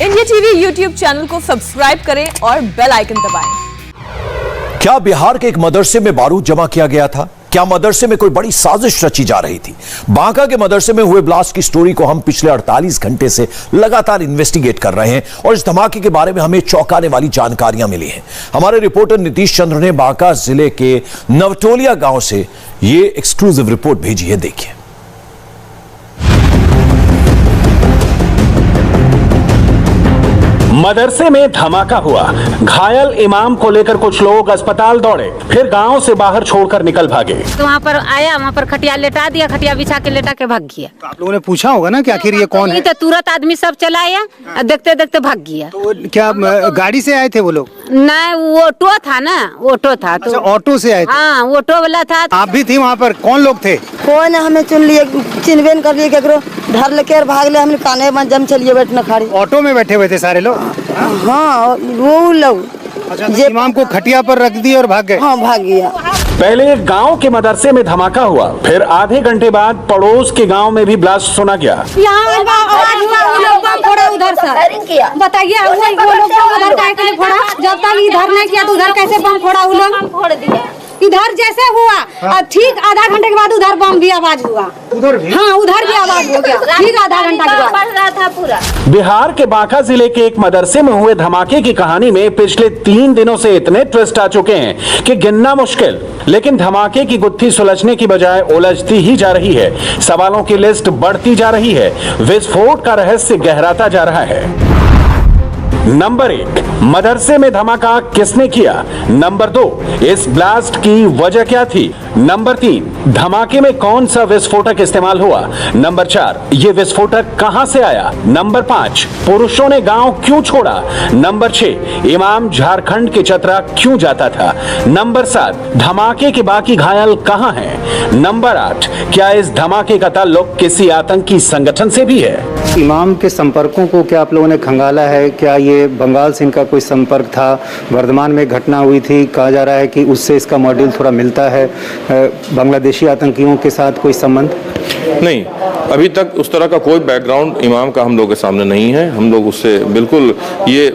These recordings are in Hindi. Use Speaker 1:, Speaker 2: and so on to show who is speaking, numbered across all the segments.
Speaker 1: इंडिया टीवी यूट्यूब चैनल को सब्सक्राइब करें और बेल आइकन दबाएं।
Speaker 2: क्या बिहार के एक मदरसे में बारूद जमा किया गया था? क्या मदरसे में कोई बड़ी साजिश रची जा रही थी? बांका के मदरसे में हुए ब्लास्ट की स्टोरी को हम पिछले 48 घंटे से लगातार इन्वेस्टिगेट कर रहे हैं और इस धमाके के बारे में हमें चौंकाने वाली जानकारियां मिली हैं। हमारे रिपोर्टर नीतीश चंद्र ने बांका जिले के नवटोलिया गांव से ये एक्सक्लूसिव रिपोर्ट भेजी है, देखिए।
Speaker 3: मदरसे में धमाका हुआ, घायल इमाम को लेकर कुछ लोग अस्पताल दौड़े, फिर गांव से बाहर छोड़कर निकल भागे।
Speaker 4: तो वहाँ पर आया, वहाँ पर खटिया लेटा दिया, खटिया बिछा के लेटा के भाग गया।
Speaker 5: तो आप लोगों ने पूछा होगा ना कि आखिर ये कौन है?
Speaker 4: तो तुरंत आदमी सब चलाया, देखते देखते भाग गया।
Speaker 5: तो क्या गाड़ी से आए थे वो लोग?
Speaker 4: नहीं, वो ऑटो था ना, ऑटो था। तो
Speaker 5: अच्छा, ऑटो से आए थे?
Speaker 4: हाँ, ऑटो वाला था।
Speaker 5: आप भी थी वहाँ पर? कौन लोग थे?
Speaker 6: कोई ना, हमें चुन लिए, चिन्हबे कर लिए, केकरो धर लेके और भाग ले। हम काने में जम चलिए बैठना खाड़ी।
Speaker 5: ऑटो में बैठे हुए थे सारे लोग?
Speaker 6: हाँ, वो लोग।
Speaker 5: अच्छा, तो इमाम को खटिया पर रख दी और भाग गए?
Speaker 6: हाँ, भाग गया।
Speaker 3: पहले गांव के मदरसे में धमाका हुआ, फिर आधे घंटे बाद पड़ोस के गांव में भी ब्लास्ट सुना गया।
Speaker 4: यहाँ आवाज हुआ, वो लोग बम फोड़ा उधर से। बताइए, वो लोग उधर कैसे फोड़ा? जब तक इधर नहीं किया तो उधर कैसे बम फोड़ा? वो लोग फोड़ दिया इधर जैसे हुआ। ठीक आधा घंटे के बाद उधर बम भी आवाज हुआ।
Speaker 5: उधर भी?
Speaker 4: हाँ, उधर भी आवाज हो गया। ठीक आधा घंटा के बाद पड़ रहा था पूरा।
Speaker 3: बिहार के बांका जिले के एक मदरसे में हुए धमाके की कहानी में पिछले 3 दिनों से इतने ट्विस्ट आ चुके हैं कि गिनना मुश्किल। लेकिन धमाके की गुत्थी सुलझने की बजाय उलझती ही जा रही है। सवालों की लिस्ट बढ़ती जा रही है। विस्फोट का रहस्य गहराता जा रहा है। नंबर 1, मदरसे में धमाका किसने किया? नंबर 2, इस ब्लास्ट की वजह क्या थी? नंबर 3, धमाके में कौन सा विस्फोटक इस्तेमाल हुआ? नंबर 4, ये विस्फोटक कहां से आया? नंबर 5, पुरुषों ने गांव क्यों छोड़ा? नंबर 6, इमाम झारखंड के चतरा क्यों जाता था? नंबर 7, धमाके के बाकी घायल कहां हैं? नंबर 8, क्या इस धमाके का ताल्लुक किसी आतंकी संगठन से भी है?
Speaker 5: इमाम के संपर्कों को क्या आप लोगों ने खंगाला है? क्या ये बंगाल से इनका कोई संपर्क था? वर्धमान में घटना हुई थी, कहा जा रहा है कि उससे इसका मॉडल थोड़ा मिलता है। बांग्लादेशी आतंकियों के साथ कोई संबंध?
Speaker 7: नहीं, अभी तक उस तरह का कोई बैकग्राउंड इमाम का हम लोग के सामने नहीं है। हम लोग उससे बिल्कुल, ये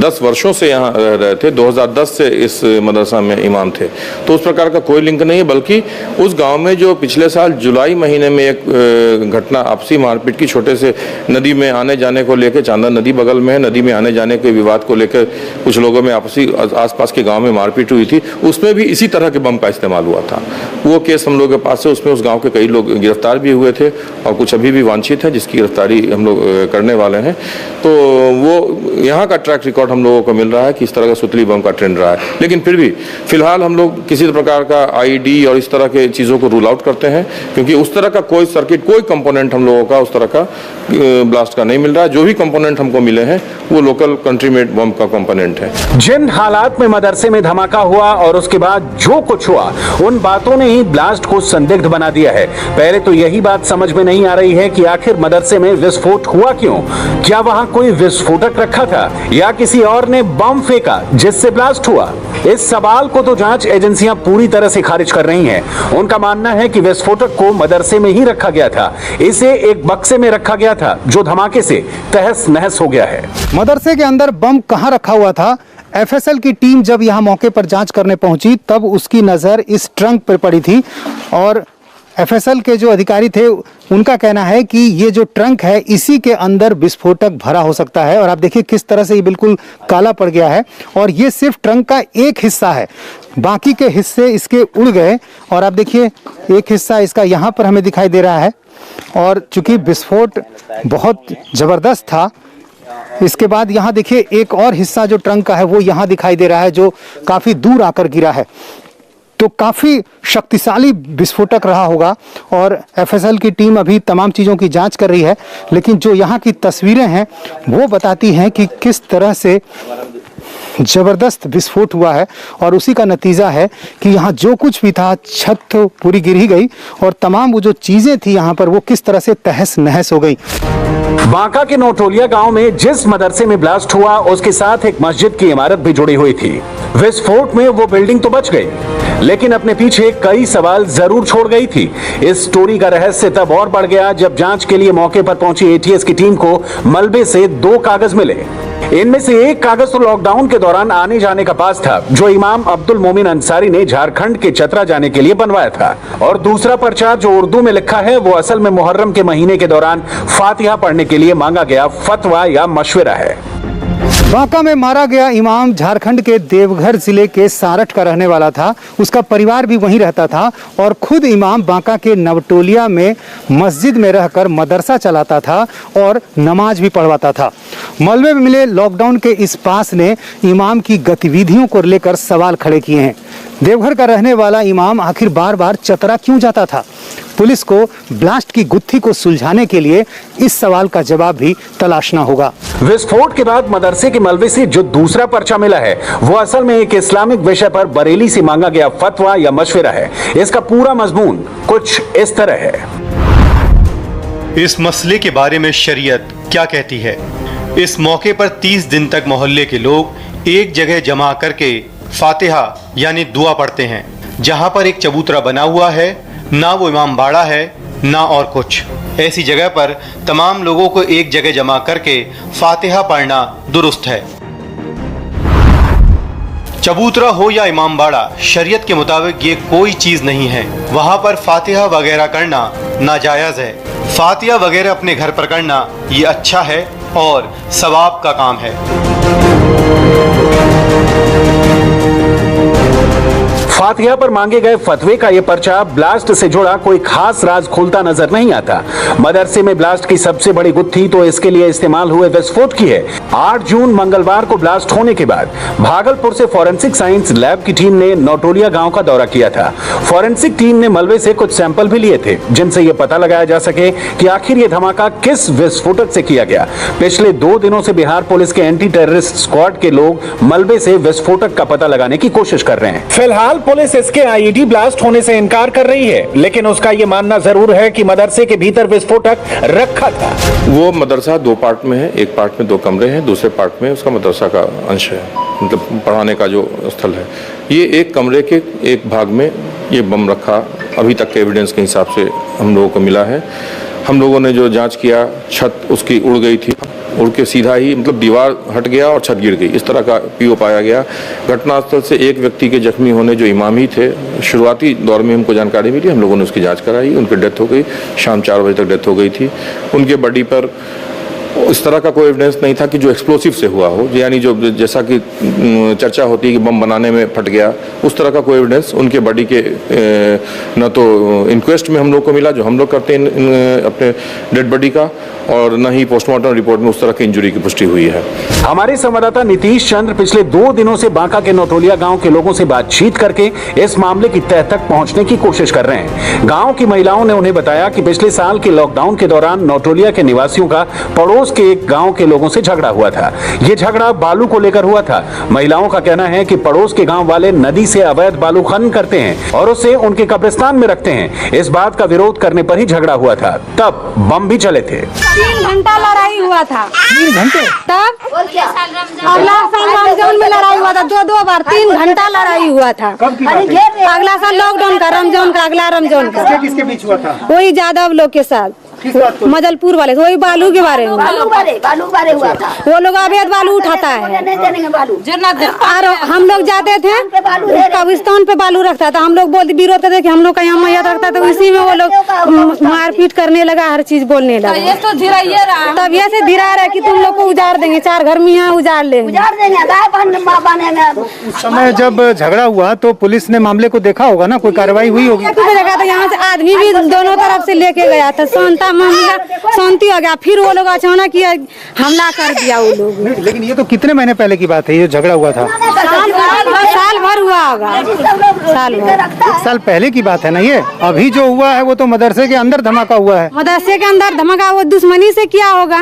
Speaker 7: 10 वर्षों से यहाँ रह रहे थे, 2010 से इस मदरसा में इमाम थे, तो उस प्रकार का कोई लिंक नहीं है। बल्कि उस गांव में जो पिछले साल जुलाई महीने में एक घटना आपसी मारपीट की, छोटे से नदी में आने जाने को लेकर, चांदा नदी बगल में है, नदी में आने जाने के विवाद को लेकर कुछ लोगों में आपसी आसपास के गाँव में मारपीट हुई थी, उसमें भी इसी तरह के बम का इस्तेमाल हुआ था। वो केस हम लोग के पास है, उसमें उस गाँव के कई लोग गिरफ्तार भी हुए थे और कुछ अभी भी वांछित है, जिसकी गिरफ्तारी हम लोग करने वाले हैं। तो वो यहाँ का ट्रैक रिकॉर्ड हम लोगों को मिल रहा है कि इस तरह का सुतली बम का ट्रेंड रहा है। लेकिन फिर भी फिलहाल हम लोग किसी प्रकार का आईडी और इस तरह के चीज़ों को रूल आउट करते हैं, क्योंकि उस तरह का कोई सर्किट, कोई कंपोनेंट हम लोगों का उस तरह का ब्लास्ट का नहीं मिल रहा है। जो भी कंपोनेंट हमको मिले हैं वो लोकल कंट्री मेड बम का कंपोनेंट है।
Speaker 3: जिन हालात में मदरसे में धमाका हुआ और उसके बाद जो कुछ हुआ, उन बातों ने ही ब्लास्ट को संदिग्ध बना दिया है। पहले तो यही बात समझ में नहीं आ रही है कि आखिर मदरसे में विस्फोट हुआ क्यों? क्या वहां कोई विस्फोटक रखा था या किसी और ने बम फेंका जिससे ब्लास्ट हुआ? इस सवाल को तो जांच एजेंसियां पूरी तरह से खारिज कर रही हैं। उनका मानना है कि विस्फोटक को मदरसे में ही रखा गया था। इसे एक बक्से में रखा गया था जो धमाके से तहस नहस हो गया है।
Speaker 5: मदरसे के अंदर बम कहाँ रखा हुआ था? एफएसएल की टीम जब यहाँ मौके पर जांच करने पहुंची तब उसकी नज़र इस ट्रंक पर पड़ी थी और एफएसएल के जो अधिकारी थे उनका कहना है कि ये जो ट्रंक है इसी के अंदर विस्फोटक भरा हो सकता है। और आप देखिए किस तरह से ये बिल्कुल काला पड़ गया है और ये सिर्फ ट्रंक का एक हिस्सा है, बाकी के हिस्से इसके उड़ गए। और आप देखिए एक हिस्सा इसका यहाँ पर हमें दिखाई दे रहा है और चूंकि विस्फोट बहुत ज़बरदस्त था, इसके बाद यहाँ देखिए एक और हिस्सा जो ट्रंक का है वो यहाँ दिखाई दे रहा है जो काफ़ी दूर आकर गिरा है। तो काफ़ी शक्तिशाली विस्फोटक रहा होगा और एफएसएल की टीम अभी तमाम चीज़ों की जांच कर रही है। लेकिन जो यहाँ की तस्वीरें हैं वो बताती हैं कि किस तरह से ज़बरदस्त विस्फोट हुआ है और उसी का नतीजा है कि यहाँ जो कुछ भी था, छत तो पूरी गिर ही गई और तमाम वो जो चीज़ें थी यहाँ पर वो किस तरह से तहस नहस हो गई।
Speaker 3: बांका के नोटोलिया गांव में जिस मदरसे में ब्लास्ट हुआ उसके साथ एक मस्जिद की इमारत भी जुड़ी हुई थी। विस्फोट में वो बिल्डिंग तो बच गई, लेकिन अपने पीछे कई सवाल जरूर छोड़ गई थी। इस स्टोरी का रहस्य तब और बढ़ गया जब जांच के लिए मौके पर पहुंची एटीएस की टीम को मलबे से 2 कागज मिले। इनमें से एक कागज तो लॉकडाउन के दौरान आने जाने का पास था, जो इमाम अब्दुल मोमिन अंसारी ने झारखंड के चतरा जाने के लिए बनवाया था, और दूसरा पर्चा जो उर्दू में लिखा है वो असल में मुहर्रम के महीने के दौरान फातिहा पढ़ने के लिए मांगा गया फतवा या मशवरा है।
Speaker 5: बांका में मारा गया इमाम झारखंड के देवघर जिले के सारठ का रहने वाला था। उसका परिवार भी वहीं रहता था और खुद इमाम बांका के नवटोलिया में मस्जिद में रहकर मदरसा चलाता था और नमाज भी पढ़वाता था। मलबे में मिले लॉकडाउन के इस पास ने इमाम की गतिविधियों को लेकर सवाल खड़े किए हैं। देवघर का रहने वाला इमाम आखिर बार बार चतरा क्यों जाता था? पुलिस को ब्लास्ट की गुत्थी को सुलझाने के लिए इस सवाल का जवाब भी तलाशना होगा।
Speaker 3: विस्फोट के बाद मदरसे के मलबे से जो दूसरा पर्चा मिला है वो असल में एक इस्लामिक विषय पर बरेली से मांगा गया फतवा या मशवरा है। इसका पूरा मजमून कुछ इस तरह है।
Speaker 8: इस मसले के बारे में शरीयत क्या कहती है? इस मौके पर 30 दिन तक मोहल्ले के लोग एक जगह जमा करके फातिहा यानी दुआ पढ़ते हैं। जहां पर एक चबूतरा बना हुआ है, ना वो इमाम बाड़ा है ना और कुछ। ऐसी जगह पर तमाम लोगों को एक जगह जमा करके फातिहा पढ़ना दुरुस्त है। चबूतरा हो या इमाम बाड़ा, शरीयत के मुताबिक ये कोई चीज़ नहीं है। वहाँ पर फातिहा वगैरह करना नाजायज़ है। फातिहा वगैरह अपने घर पर करना ये अच्छा है और सवाब का काम है।
Speaker 3: फातिहा पर मांगे गए फतवे का यह पर्चा ब्लास्ट से जुड़ा कोई खास राज खोलता नजर नहीं आता। मदरसे में ब्लास्ट की सबसे बड़ी गुत्थी तो इसके लिए इस्तेमाल हुए विस्फोट की है। 8 जून मंगलवार को ब्लास्ट होने के बाद भागलपुर से फॉरेंसिक साइंस लैब की टीम ने नोटोलिया गांव का दौरा किया था। फॉरेंसिक टीम ने मलबे से कुछ सैंपल भी लिए थे, जिनसे यह पता लगाया जा सके कि आखिर यह धमाका किस विस्फोटक से किया गया। पिछले 2 दिनों से बिहार पुलिस के एंटी टेररिस्ट स्क्वाड के लोग मलबे से विस्फोटक का पता लगाने की कोशिश कर रहे हैं। फिलहाल पुलिस इसके आईईडी ब्लास्ट होने से इनकार कर रही है, लेकिन उसका यह मानना जरूर है कि मदरसे के भीतर विस्फोटक रखा था।
Speaker 7: वो मदरसा 2 पार्ट में है, एक पार्ट में 2 कमरे हैं, दूसरे पार्ट में उसका मदरसा का अंश है, मतलब पढ़ाने का जो स्थल है। ये एक कमरे के एक भाग में ये बम रखा, अभी तक के एविडेंस के हिसाब से हम लोगों को मिला है। हम लोगों ने जो जांच किया, छत उसकी उड़ गई थी, उड़ के सीधा ही मतलब दीवार हट गया और छत गिर गई, इस तरह का पीओ पाया गया। घटनास्थल से एक व्यक्ति के जख्मी होने, जो इमाम ही थे, शुरुआती दौर में हमको जानकारी मिली, हम लोगों ने उसकी जांच कराई, उनकी डेथ हो गई, शाम 4 बजे तक डेथ हो गई थी। उनके बॉडी पर इस तरह का कोई एविडेंस नहीं था कि जो एक्सप्लोसिव से हुआ हो, यानी जो जैसा कि चर्चा होती है कि बम बनाने में फट गया, उस तरह का कोई एविडेंस उनके बॉडी के न तो इंक्वेस्ट में हम लोग को मिला, जो हम लोग करते हैं अपने डेड बॉडी का, और न ही पोस्टमार्टम रिपोर्ट में उस तरह की इंजरी की पुष्टि हुई है।
Speaker 3: हमारे संवाददाता नीतीश चंद्र पिछले 2 दिनों से बांका के नोटोलिया गांव के लोगों से बातचीत करके इस मामले की तह तक पहुंचने की कोशिश कर रहे हैं। गांव की महिलाओं ने उन्हें बताया कि पिछले साल के लॉकडाउन के दौरान नोटोलिया के निवासियों का पड़ोस के एक गांव के लोगों से झगड़ा हुआ था। ये झगड़ा बालू को लेकर हुआ था। महिलाओं का कहना है कि पड़ोस के गांव वाले नदी से अवैध बालू खनन करते हैं और उसे उनके कब्रिस्तान में रखते हैं। इस बात का विरोध करने पर ही झगड़ा हुआ था, तब बम भी चले थे।
Speaker 4: 3 घंटा लड़ाई हुआ था।
Speaker 5: 3 घंटे?
Speaker 4: तब अगला साल रमजान में लड़ाई हुआ था, 2 बार 3 घंटा लड़ाई हुआ था। अगला साल लॉकडाउन का, रमजान का, अगला रमजान का।
Speaker 5: किसके बीच हुआ था?
Speaker 4: वही यादव लोग के साथ, मजलपुर वाले, वही बालू के बारे में।
Speaker 6: बालू बारे हुआ था।
Speaker 4: वो लोग अवैध बालू उठाता है और हम लोग जाते थे कब्रिस्तान पे बालू रखता था। हम लोग बोलते विरोध करते कि हम लोग का यहाँ मैया रखता था, उसी में वो लोग मारपीट करने लगा, हर चीज बोलने लगा। तब ये से धीरा रहा कि तुम लोग को उजाड़ देंगे, 4 घर में यहाँ उजाड़ लेंगे।
Speaker 5: उस समय जब झगड़ा हुआ तो पुलिस ने मामले को देखा होगा ना, कोई कार्रवाई हुई होगी?
Speaker 4: देखा था, यहाँ से आदमी भी दोनों तरफ से लेके गया था, शांति हो गया। फिर वो लोग अचानक किया, हमला कर दिया वो लोग।
Speaker 5: लेकिन ये तो कितने महीने पहले की बात है, ये झगड़ा हुआ था?
Speaker 4: साल भर हुआ होगा, साल भर।
Speaker 5: 1 साल पहले की बात है ना ये? अभी जो हुआ है वो तो मदरसे के अंदर धमाका हुआ है।
Speaker 4: मदरसे के अंदर धमाका वो दुश्मनी से किया होगा।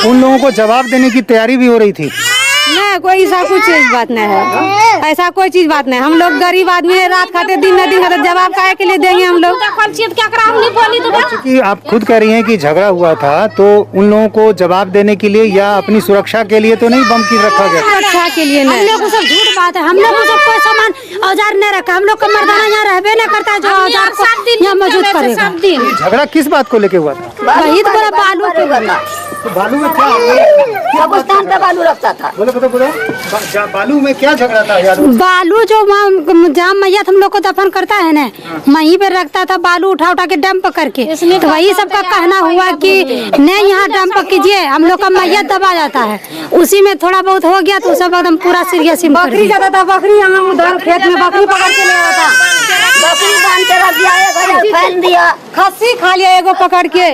Speaker 5: उन लोगों को जवाब देने की तैयारी भी हो रही थी?
Speaker 4: नहीं, नहीं, कोई ऐसा कुछ चीज बात नहीं है, ऐसा कोई चीज बात नहीं। हम लोग गरीब आदमी है, रात खाते दिन न दिन खाते, जवाब काहे के लिए देंगे हम लोग?
Speaker 5: क्योंकि आप खुद कह रही हैं कि झगड़ा हुआ था, तो उन लोगों को जवाब देने के लिए या अपनी सुरक्षा के लिए तो नहीं बम की रखा गया?
Speaker 4: सुरक्षा के लिए नहीं, हम लोग को सब झूठ बात है। हम लोग को सब कोई सामान औजार नहीं रखा, हम लोग का मर्दाना यहाँ रहबे नहीं करता जो औजार को यहाँ मौजूद करेगा।
Speaker 5: झगड़ा किस बात को लेके हुआ था?
Speaker 4: वही तो बोला बालू के
Speaker 5: तो बालू में क्या
Speaker 6: बालू रखता था।
Speaker 5: बालू में क्या झगड़ा था यार?
Speaker 4: बालू जो जहाँ मैयत हम लोग को दफन करता है ना, वहीं पे रखता था बालू उठा उठा के डंप करके। तो वही सबका कहना हुआ कि नहीं यहाँ डंप कीजिए, हम लोग का मैयत दबा जाता है। उसी में थोड़ा बहुत हो गया तो सब एकदम पूरा सीरियस। बकरी जाता था, बकरी हम उधर खेत में बकरी पकड़ के ले आया था,
Speaker 6: बकरी बांध के रख दिया, फैल दिया,
Speaker 4: खस्सी खा लिया एगो पकड़ के।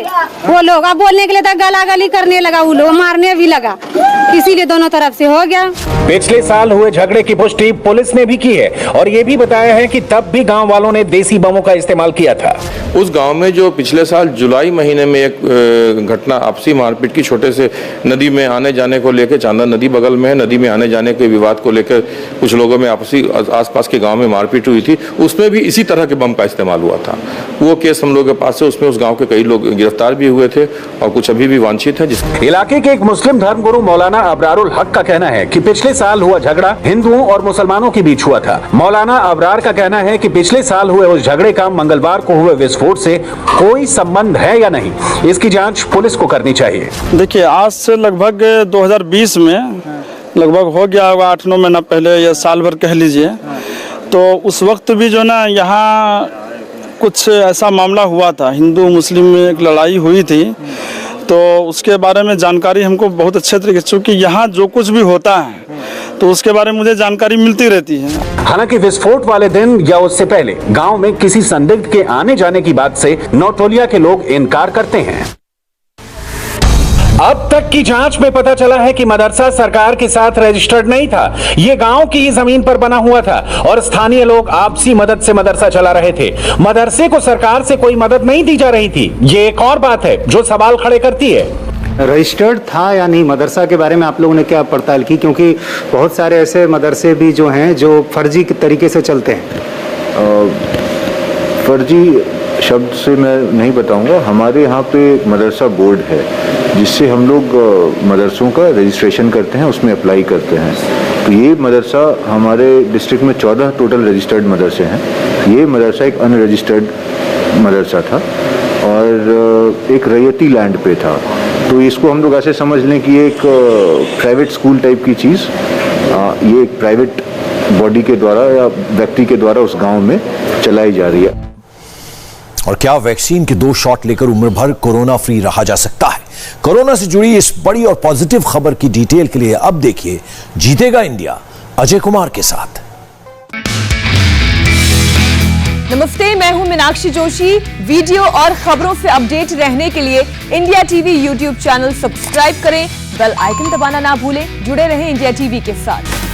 Speaker 4: वो लोग अब बोलने के लिए तो गला गली करने लगा, वो लोग मारने भी लगा, इसीलिए दोनों तरफ से हो गया।
Speaker 3: पिछले साल हुए झगड़े की पुष्टि पुलिस ने भी की है और ये भी बताया है कि तब भी गांव वालों ने देसी बमों का इस्तेमाल किया था।
Speaker 7: उस गांव में जो पिछले साल जुलाई महीने में एक घटना आपसी मारपीट की, छोटे से नदी में आने जाने को लेकर, चांदा नदी बगल में है, नदी में आने जाने के विवाद को लेकर कुछ लोगों में आपसी आसपास के गांव में मारपीट हुई थी, उसमें भी इसी तरह के बम का इस्तेमाल हुआ था। वो केस हम लोगों के पास है, उसमें उस गाँव के कई लोग गिरफ्तार भी हुए थे और कुछ अभी भी वांछित है।
Speaker 3: इलाके के एक मुस्लिम धर्मगुरु मौलाना अबरारुल हक का कहना है कि पिछले साल हुआ झगड़ा हिंदुओं और मुसलमानों के बीच हुआ था। मौलाना अबरार का कहना है कि पिछले साल हुए उस झगड़े का मंगलवार को हुए विस्फोट से कोई संबंध है या नहीं, इसकी जांच पुलिस को करनी चाहिए।
Speaker 9: देखिए, आज से लगभग 2020 में लगभग हो गया होगा 8-9 महीना पहले या साल भर कह लीजिए, तो उस वक्त भी जो ना यहाँ कुछ ऐसा मामला हुआ था, हिंदू मुस्लिम में एक लड़ाई हुई थी। तो उसके बारे में जानकारी हमको बहुत अच्छे तरीके से, क्योंकि यहाँ जो कुछ भी होता है तो उसके बारे में मुझे जानकारी मिलती रहती है।
Speaker 3: हालांकि विस्फोट वाले दिन या उससे पहले गांव में किसी संदिग्ध के आने जाने की बात से नौटोलिया के लोग इनकार करते हैं। अब तक की जांच में पता चला है कि मदरसा सरकार के साथ रजिस्टर्ड नहीं था, ये गांव की ही जमीन पर बना हुआ था और स्थानीय लोग आपसी मदद से मदरसा चला रहे थे। मदरसे को सरकार से कोई मदद नहीं दी जा रही थी। ये एक और बात है जो सवाल खड़े करती है।
Speaker 5: रजिस्टर्ड था या नहीं मदरसा के बारे में आप लोगों ने क्या पड़ताल की? क्योंकि बहुत सारे ऐसे मदरसे भी जो हैं जो फर्जी तरीके से चलते हैं।
Speaker 10: फर्जी शब्द से मैं नहीं बताऊंगा। हमारे यहाँ पे मदरसा बोर्ड है जिससे हम लोग मदरसों का रजिस्ट्रेशन करते हैं, उसमें अप्लाई करते हैं। तो ये मदरसा हमारे डिस्ट्रिक्ट में 14 टोटल रजिस्टर्ड मदरसे हैं। ये मदरसा एक अनरजिस्टर्ड मदरसा था और एक रैयती लैंड पे था। तो इसको हम लोग ऐसे समझ लें कि एक प्राइवेट स्कूल टाइप की चीज़, ये एक प्राइवेट बॉडी के द्वारा या व्यक्ति के द्वारा उस गांव में चलाई जा रही है।
Speaker 2: और क्या वैक्सीन के 2 शॉट लेकर उम्र भर कोरोना फ्री रहा जा सकता है? कोरोना से जुड़ी इस बड़ी और पॉजिटिव खबर की डिटेल के लिए अब देखिए जीतेगा इंडिया अजय कुमार के साथ।
Speaker 1: नमस्ते, मैं हूं मीनाक्षी जोशी। वीडियो और खबरों से अपडेट रहने के लिए India TV YouTube channel subscribe करें, बेल आइकन दबाना ना भूलें। जुड़े रहें इंडिया टीवी के साथ।